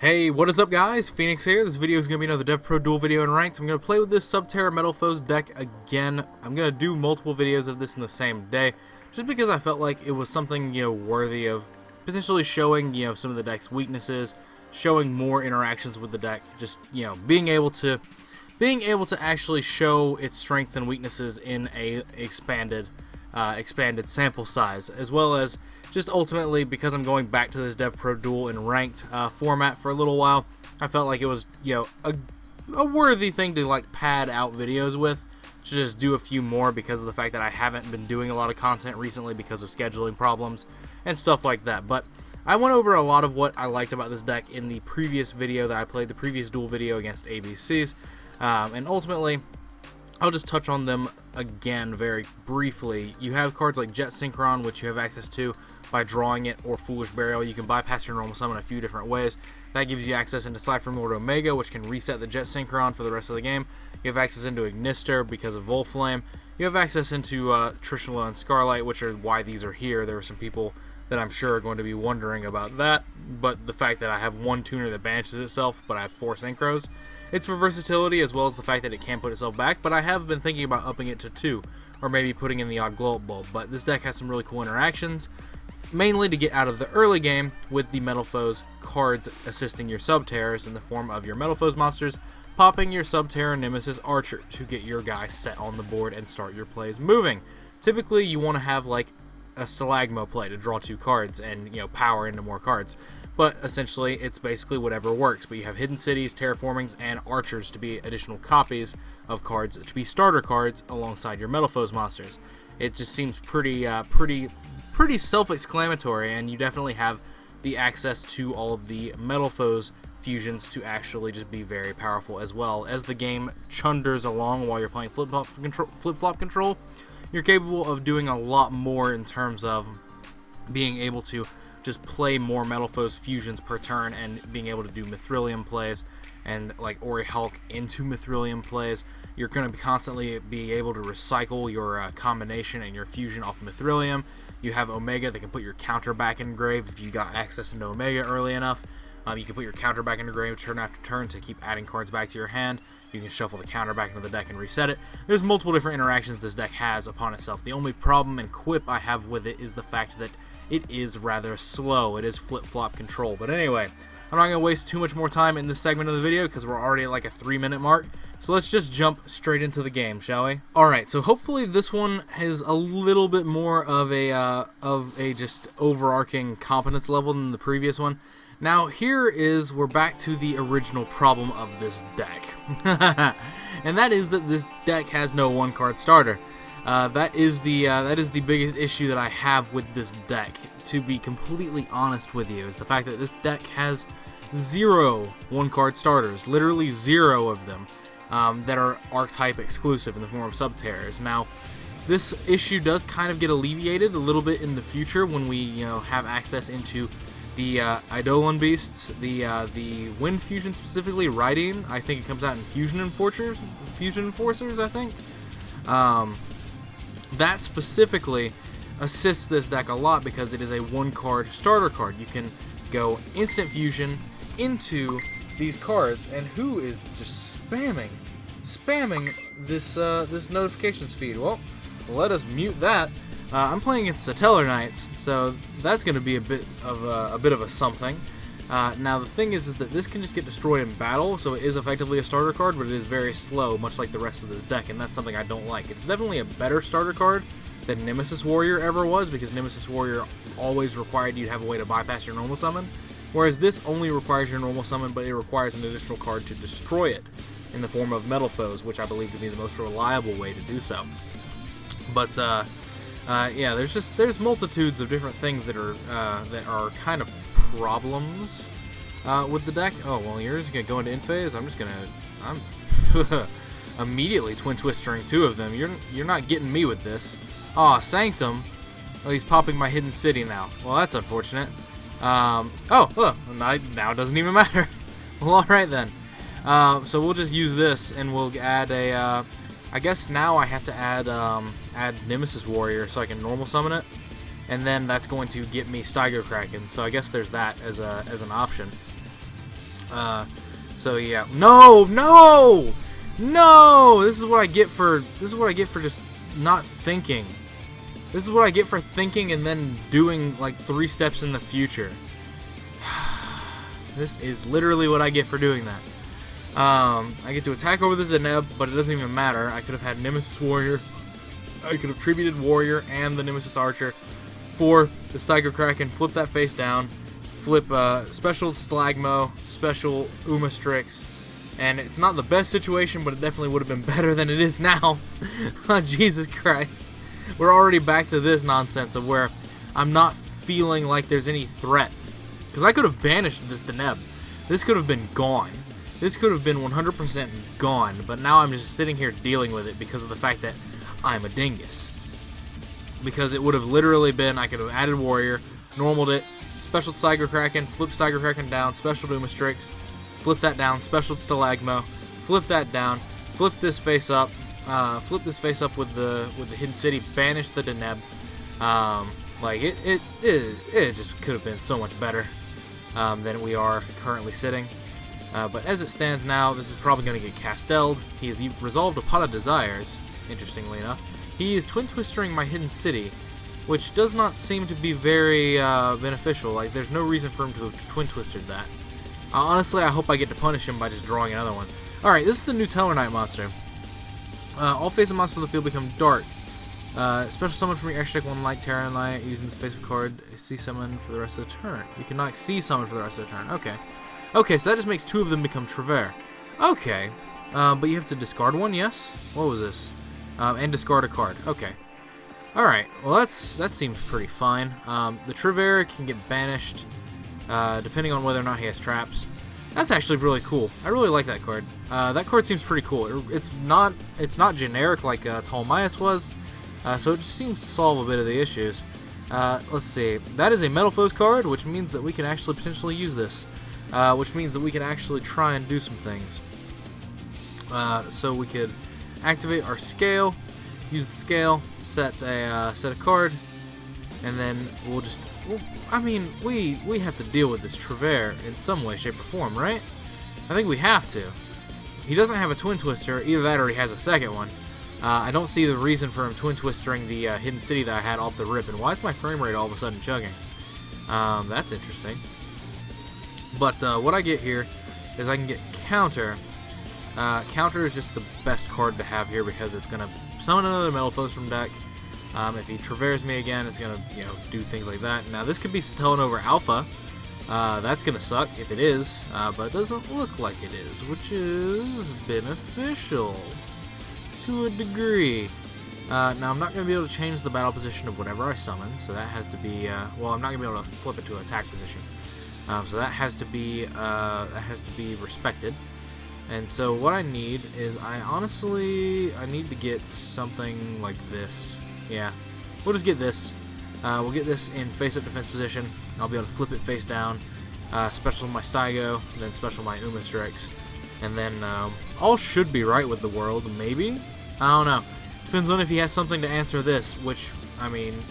Hey, what is up guys? Phoenix here. This video is going to be another DevPro duel video in ranked. I'm going to play with this Subterror Metaloes deck again. I'm going to do multiple videos of this in the same day, just because I felt like it was something, worthy of potentially showing, some of the deck's weaknesses, showing more interactions with the deck, just, being able to actually show its strengths and weaknesses in a expanded sample size, as well as just ultimately, because I'm going back to this DevPro duel in ranked format for a little while, I felt like it was, a worthy thing to pad out videos with, to just do a few more because of the fact that I haven't been doing a lot of content recently because of scheduling problems and stuff like that. But I went over a lot of what I liked about this deck in the previous video that I played, the previous duel video against ABCs, and ultimately I'll just touch on them again very briefly. You have cards like Jet Synchron, which you have access to by drawing it, or Foolish Burial. You can bypass your normal summon a few different ways. That gives you access into Cypher Lord Omega, which can reset the Jet Synchron for the rest of the game. You have access into Ignister because of Volflame. You have access into Trishula and Scarlight, which are why these are here. There are some people that I'm sure are going to be wondering about that, but the fact that I have one tuner that banishes itself, but I have 4 Synchros. It's for versatility, as well as the fact that it can put itself back, but I have been thinking about upping it to 2, or maybe putting in the odd glow up bulb. But this deck has some really cool interactions, mainly to get out of the early game with the Metaloes cards assisting your Subterrors in the form of your Metaloes monsters, popping your Subterror Nemesis Archer to get your guy set on the board and start your plays moving. Typically, you want to have a Stalagmo play to draw 2 cards and power into more cards. But essentially, it's basically whatever works. But you have Hidden Cities, Terraformings, and Archers to be additional copies of cards to be starter cards alongside your Metaloes monsters. It just seems pretty self-explanatory, and you definitely have the access to all of the Metaloes fusions to just be very powerful, as well as the game chunders along while you're playing flip-flop control. You're capable of doing a lot more in terms of being able to just play more Metaloes fusions per turn, and being able to do Mithrilium plays and Ori Hulk into Mithrilium plays. You're going to constantly be able to recycle your combination and your fusion off Mithrilium. You have Omega that can put your counter back in grave if you got access into Omega early enough. You can put your counter back into grave turn after turn to keep adding cards back to your hand. You can shuffle the counter back into the deck and reset it. There's multiple different interactions this deck has upon itself. The only problem and quip I have with it is the fact that it is rather slow. It is flip-flop control. But anyway, I'm not going to waste too much more time in this segment of the video because we're already at a 3-minute mark. So let's just jump straight into the game, shall we? Alright, so hopefully this one has a little bit more of a just overarching competence level than the previous one. Now we're back to the original problem of this deck. And that is that this deck has no 1-card starter. That is the biggest issue that I have with this deck, to be completely honest with you, is the fact that this deck has 0 1-card starters, literally 0 of them, that are archetype exclusive in the form of Subterrors. Now, this issue does kind of get alleviated a little bit in the future when we have access into the Eidolon Beasts, the Wind Fusion, specifically Riding. I think it comes out in Fusion Enforcers, I think. That specifically assists this deck a lot because it is a 1-card starter card. You can go instant fusion into these cards, and who is just spamming this this notifications feed? Well, let us mute that. I'm playing against Satellarknights, so that's going to be a bit of a something. Now the thing is that this can just get destroyed in battle, so it is effectively a starter card, but it is very slow, much like the rest of this deck, and that's something I don't like. It's definitely a better starter card than Nemesis Warrior ever was, because Nemesis Warrior always required you to have a way to bypass your normal summon, whereas this only requires your normal summon, but it requires an additional card to destroy it in the form of Metaloes, which I believe to be the most reliable way to do so. But yeah, there's multitudes of different things that are kind of problems with the deck. Oh, well, you're just gonna go into in phase. I'm immediately twin twistering 2 of them. You're not getting me with this. Aw, Sanctum. Oh, he's popping my Hidden City now. Well, that's unfortunate. Oh, look, now it doesn't even matter. Well, alright then. So we'll just use this, and we'll add a, I guess now I have to add Nemesis Warrior so I can normal summon it. And then that's going to get me Steiger Kraken, so I guess there's that as an option. So yeah, no, no, no. This is what I get for just not thinking. This is what I get for thinking and then doing like 3 steps in the future. This is literally what I get for doing that. I get to attack over the Deneb, but it doesn't even matter. I could have had Nemesis Warrior. I could have tributed Warrior and the Nemesis Archer for the Steiger Kraken, flip that face down, flip special Stalagmo, special Umastrix, and it's not the best situation, but it definitely would have been better than it is now. Jesus Christ. We're already back to this nonsense of where I'm not feeling like there's any threat. Because I could have banished this Deneb. This could have been gone. This could have been 100% gone, but now I'm just sitting here dealing with it because of the fact that I'm a dingus. Because it would have literally been, I could have added Warrior, normaled it, special Steiger Kraken, flip Steiger Kraken down, special Umastrix, flip that down, special Stalagmo, flip that down, flip this face up with the Hidden City, banish the Deneb. Like it just could have been so much better than we are currently sitting. But as it stands now, this is probably going to get Castelled. He has resolved a Pot of Desires, interestingly enough. He is Twin Twistering my Hidden City, which does not seem to be very beneficial. Like, there's no reason for him to have Twin Twisted that. Honestly, I hope I get to punish him by just drawing another one. Alright, this is the new Satellarknight monster. All face-up monsters on the field become dark. Special summon from your extra deck 1 like Satellarknight using this face-up card. See summon for the rest of the turn. You cannot see summon for the rest of the turn. Okay. Okay, so that just makes 2 of them become Trevere. Okay. But you have to discard one, yes? What was this? And discard a card. Okay. Alright, well that seems pretty fine. The Trevere can get banished, depending on whether or not he has traps. That's actually really cool. I really like that card. That card seems pretty cool. It's not generic like Ptolemaeus was, so it just seems to solve a bit of the issues. Let's see. That is a Metaloes card, which means that we can actually potentially use this. Which means that we can actually try and do some things. So we could activate our scale, use the scale, set a card, and then we have to deal with this Trevere in some way, shape, or form, right? I think we have to. He doesn't have a Twin Twister, either that or he has a second one. I don't see the reason for him Twin Twistering the Hidden City that I had off the rip, and why is my frame rate all of a sudden chugging? That's interesting. But what I get here is I can get Counter. Counter is just the best card to have here because it's going to summon another Metaloes from deck. If he Treveres me again, it's going to do things like that. Now this could be telling over Alpha. That's going to suck if it is, but it doesn't look like it is, which is beneficial to a degree. Now I'm not going to be able to change the battle position of whatever I summon, so that has to be, well, I'm not going to be able to flip it to an attack position. So that has to be respected. And so what I need is I need to get something like this. Yeah, we'll just get this. We'll get this in face-up defense position. I'll be able to flip it face down, special my Steigo, then special my Umastrix, and then all should be right with the world. Maybe, I don't know. Depends on if he has something to answer this. Which, I mean,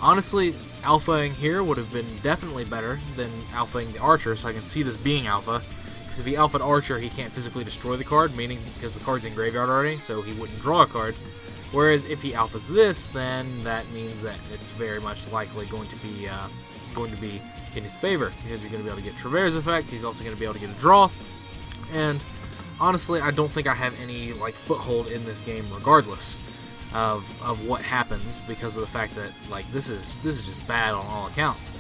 honestly, alphaing here would have been definitely better than alphaing the Archer, so I can see this being alpha. Because if he alpha'd Archer, he can't physically destroy the card, meaning because the card's in graveyard already, so he wouldn't draw a card. Whereas if he alphas this, then that means that it's very much likely going to be in his favor, because he's going to be able to get Trevere's effect. He's also going to be able to get a draw, and honestly, I don't think I have any foothold in this game, regardless of what happens, because of the fact that this is just bad on all accounts.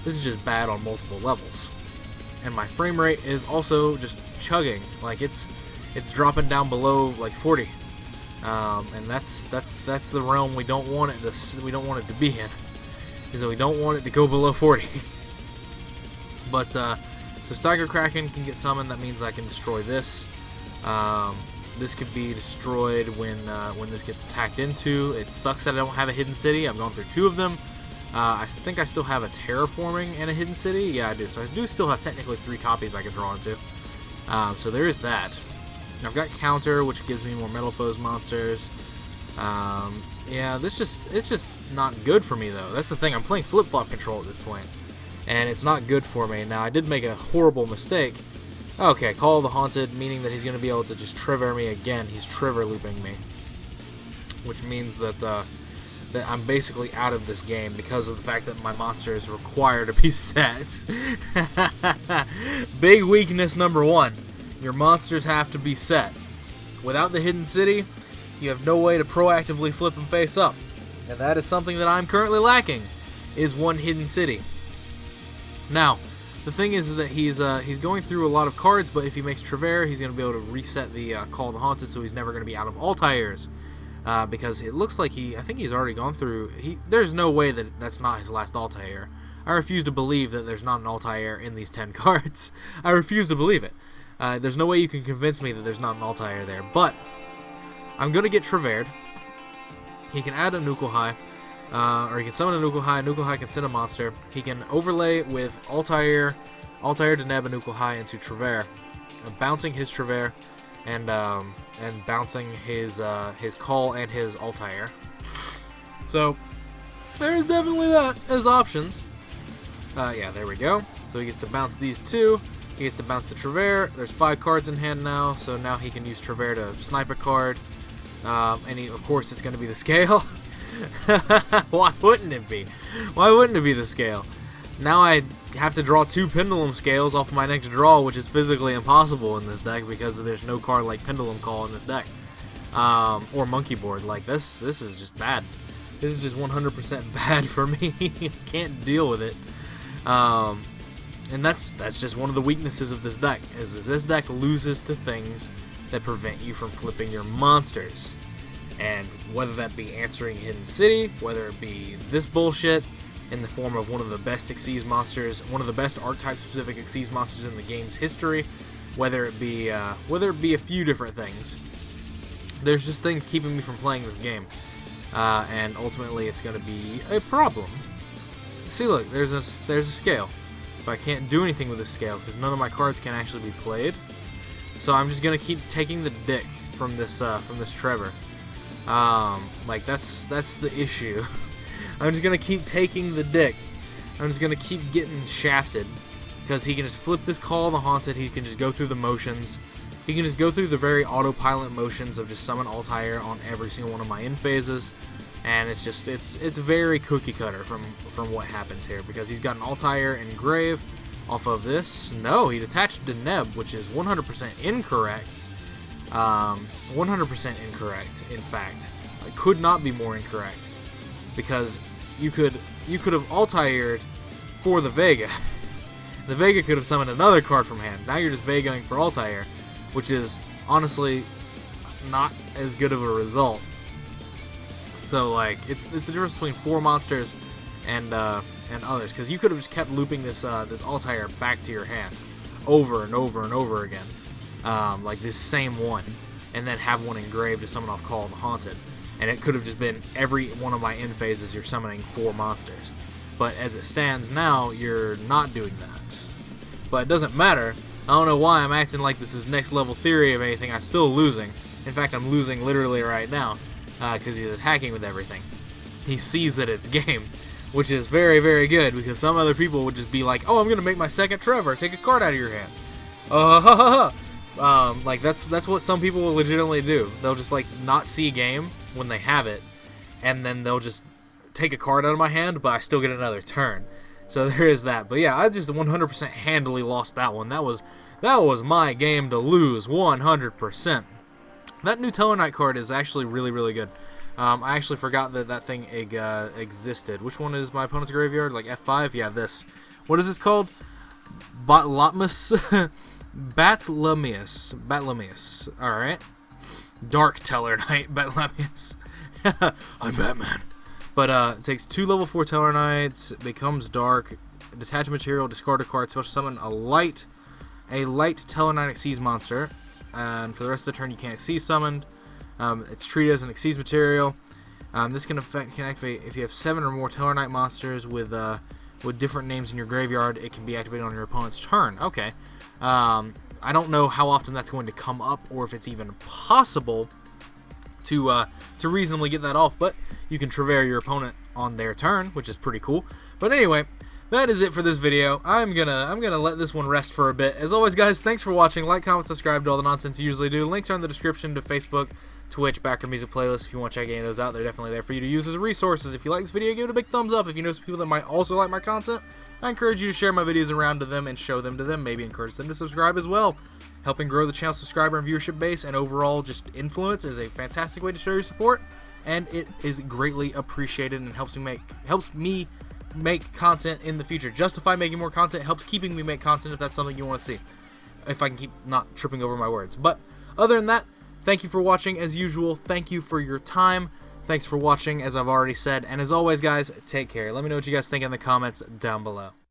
This is just bad on multiple levels, and my frame rate is also just chugging. It's dropping down below 40. And that's the realm we don't want it to be in, is that we don't want it to go below 40. But so Steiger Kraken can get summoned. That means I can destroy this. This could be destroyed when this gets attacked into. It sucks that I don't have a Hidden City. I've gone through 2 of them. I think I still have a Terraforming and a Hidden City. Yeah, I do. So I do still have technically 3 copies I can draw into. So there is that. I've got Counter, which gives me more Metaloes monsters. Yeah, it's just not good for me, though. That's the thing. I'm playing flip-flop control at this point, and it's not good for me. Now, I did make a horrible mistake Okay, Call of the Haunted, meaning that he's going to be able to just trigger me again. He's trigger looping me, which means that that I'm basically out of this game because of the fact that my monsters require to be set. Big weakness number one. Your monsters have to be set. Without the hidden city, you have no way to proactively flip them face up. And that is something that I'm currently lacking, is one hidden city. Now, the thing is that he's going through a lot of cards, but if he makes Trevere, he's going to be able to reset the Call of the Haunted, so he's never going to be out of Altair's. Because it looks like I think he's already gone through, there's no way that that's not his last Altair. I refuse to believe that there's not an Altair in these 10 cards. I refuse to believe it. There's no way you can convince me that there's not an Altair there, but I'm going to get Trevered. He can add a Nuklehigh, or he can summon a Nuklehigh. Nuklehigh can send a monster. He can overlay with Altair Deneb and Nuklehigh into Trevere, bouncing his Trevere, and bouncing his Call and his Altair. So there's definitely that as options. Yeah, there we go. So he gets to bounce these two. He gets to bounce the Trevere. There's 5 cards in hand now, so now he can use Trevere to snipe a card. And of course, it's going to be the scale. Why wouldn't it be? Why wouldn't it be the scale? Now I have to draw 2 pendulum scales off my next draw, which is physically impossible in this deck because there's no card like Pendulum Call in this deck. Or Monkey Board. Like, this is just bad. This is just 100% bad for me. Can't deal with it. And that's just one of the weaknesses of this deck, is this deck loses to things that prevent you from flipping your monsters. And whether that be answering Hidden City, whether it be this bullshit in the form of one of the best Xyz monsters, one of the best archetype specific Xyz monsters in the game's history, whether it be a few different things. There's just things keeping me from playing this game, and ultimately it's going to be a problem. See, look, there's a scale. But I can't do anything with this scale because none of my cards can actually be played. So I'm just gonna keep taking the dick from this Trevor. Like that's the issue. I'm just gonna keep taking the dick. I'm just gonna keep getting shafted because he can just flip this Call of the Haunted. He can just go through the motions. He can just go through the very autopilot motions of just summon Altair on every single one of my end phases. And it's just it's very cookie cutter from what happens here because he's got an Altair engrave off of this. No, he detached Deneb, which is 100% incorrect. 100% incorrect. In fact, it could not be more incorrect because you could have Altaired for the Vega. The Vega could have summoned another card from hand. Now you're just Vegaing for Altair, which is honestly not as good of a result. So like it's the difference between 4 monsters and others, because you could have just kept looping this Altair back to your hand over and over and over again, like this same one, and then have one engraved to summon off Call of the Haunted, and it could have just been every one of my end phases you're summoning 4 monsters. But as it stands now, you're not doing that. But it doesn't matter. I don't know why I'm acting like this is next level theory of anything. I'm still losing. In fact, I'm losing literally right now. Because he's attacking with everything. He sees that it's game, which is very, very good, because some other people would just be like, oh, I'm going to make my second Trevor, take a card out of your hand. Like, that's what some people will legitimately do. They'll just, like, not see game when they have it, and then they'll just take a card out of my hand, but I still get another turn. So there is that. But yeah, I just 100% handily lost that one. That was my game to lose, 100%. That new Satellarknight card is actually really, really good. I actually forgot that thing existed. Which one is my opponent's graveyard? Like F5? Yeah, this. What is this called? Batlomus? Batlomius. Alright. Dark Satellarknight. Batlomius. I'm Batman. But it takes 2 level 4 Satellarknights, becomes dark, detach material, discard a card, special summon a light Satellarknight Xyz monster. And for the rest of the turn, you can't Xyz summoned. It's treated as an Xyz material. This can activate if you have 7 or more Satellarknight monsters with different names in your graveyard. It can be activated on your opponent's turn. Okay. I don't know how often that's going to come up, or if it's even possible to reasonably get that off. But you can Trevere your opponent on their turn, which is pretty cool. But anyway, that is it for this video. I'm gonna let this one rest for a bit. As always, guys, thanks for watching. Like, comment, subscribe to all the nonsense you usually do. Links are in the description to Facebook, Twitch, background music playlist. If you want to check any of those out, they're definitely there for you to use as resources. If you like this video, give it a big thumbs up. If you know some people that might also like my content, I encourage you to share my videos around to them and show them to them. Maybe encourage them to subscribe as well. Helping grow the channel subscriber and viewership base and overall just influence is a fantastic way to show your support, and it is greatly appreciated and helps me make content in the future. Justify making more content, helps keeping me make content if that's something you want to see. If I can keep not tripping over my words. But other than that, thank you for watching as usual. Thank you for your time. Thanks for watching, as I've already said. And as always, guys, take care. Let me know what you guys think in the comments down below.